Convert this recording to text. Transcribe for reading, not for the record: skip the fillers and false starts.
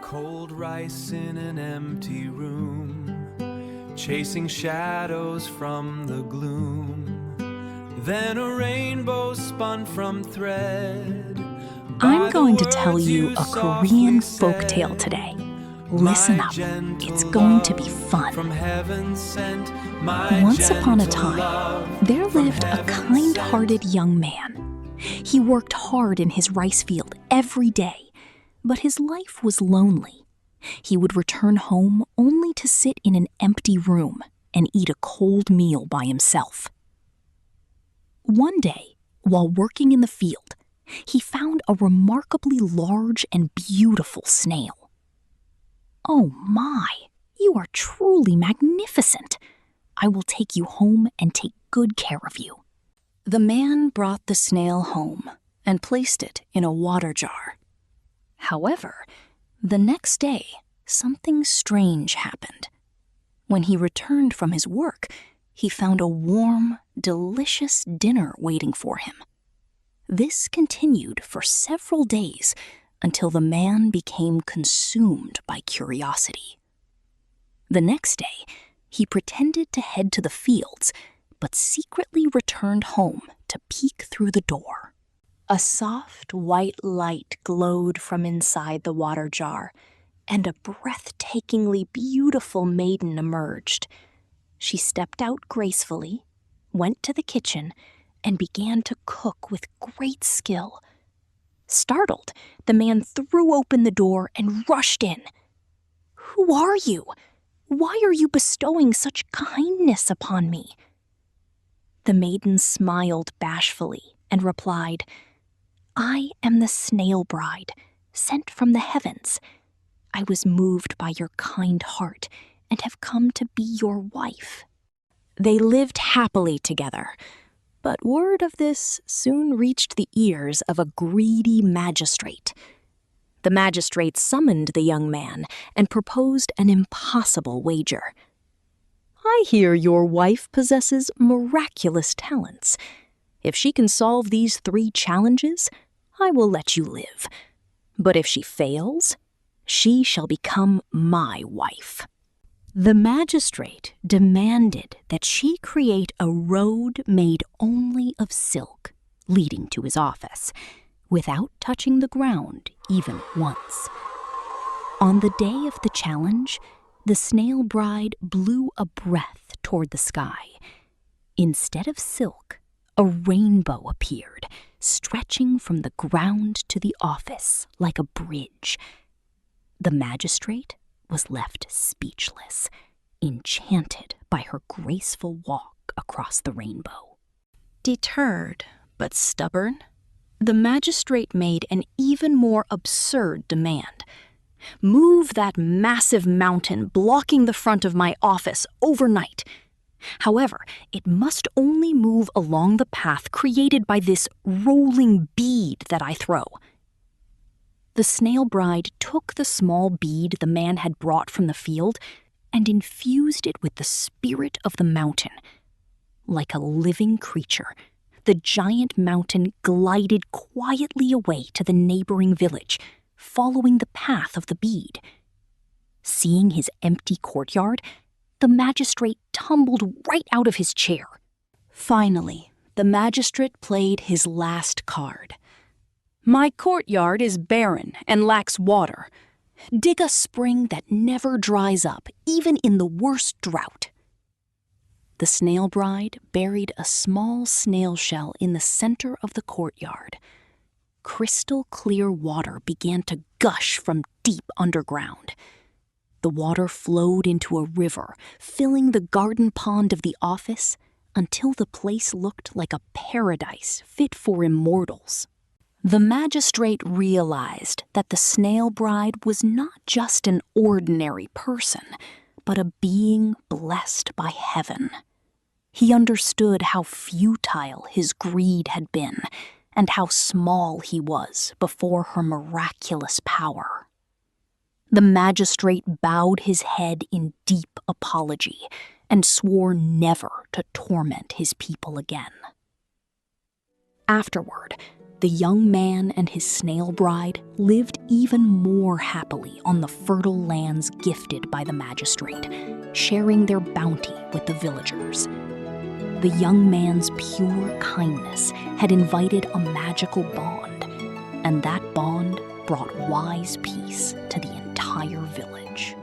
Cold rice in an empty room, chasing shadows from the gloom. Then a rainbow spun from thread. I'm going to tell you a Korean folktale today. Listen up, it's going to be fun. Once upon a time, there lived a kind-hearted young man. He worked hard in his rice field every day, but his life was lonely. He would return home only to sit in an empty room and eat a cold meal by himself. One day, while working in the field, he found a remarkably large and beautiful snail. "Oh my, you are truly magnificent. I will take you home and take good care of you." The man brought the snail home and placed it in a water jar. However, the next day, something strange happened. When he returned from his work, he found a warm, delicious dinner waiting for him. This continued for several days until the man became consumed by curiosity. The next day, he pretended to head to the fields, but secretly returned home to peek through the door. A soft white light glowed from inside the water jar, and a breathtakingly beautiful maiden emerged. She stepped out gracefully, went to the kitchen, and began to cook with great skill. Startled, the man threw open the door and rushed in. "Who are you? Why are you bestowing such kindness upon me?" The maiden smiled bashfully and replied, "I am the Snail Bride, sent from the heavens. I was moved by your kind heart and have come to be your wife." They lived happily together, but word of this soon reached the ears of a greedy magistrate. The magistrate summoned the young man and proposed an impossible wager. "I hear your wife possesses miraculous talents. If she can solve these 3 challenges, I will let you live. But if she fails, she shall become my wife." The magistrate demanded that she create a road made only of silk, leading to his office, without touching the ground even once. On the day of the challenge, the Snail Bride blew a breath toward the sky. Instead of silk, a rainbow appeared, stretching from the ground to the office like a bridge. The magistrate was left speechless, enchanted by her graceful walk across the rainbow. Deterred but stubborn, the magistrate made an even more absurd demand. "Move that massive mountain blocking the front of my office overnight. However, it must only move along the path created by this rolling bead that I throw." The Snail Bride took the small bead the man had brought from the field and infused it with the spirit of the mountain. Like a living creature, the giant mountain glided quietly away to the neighboring village, following the path of the bead. Seeing his empty courtyard, the magistrate tumbled right out of his chair. Finally, the magistrate played his last card. "My courtyard is barren and lacks water. Dig a spring that never dries up, even in the worst drought." The Snail Bride buried a small snail shell in the center of the courtyard. Crystal clear water began to gush from deep underground. The water flowed into a river, filling the garden pond of the office until the place looked like a paradise fit for immortals. The magistrate realized that the Snail Bride was not just an ordinary person, but a being blessed by heaven. He understood how futile his greed had been and how small he was before her miraculous power. The magistrate bowed his head in deep apology and swore never to torment his people again. Afterward, The young man and his snail bride lived even more happily on the fertile lands gifted by the magistrate, sharing their bounty with the villagers. The young man's pure kindness had invited a magical bond, and that bond brought wise peace to the entire village.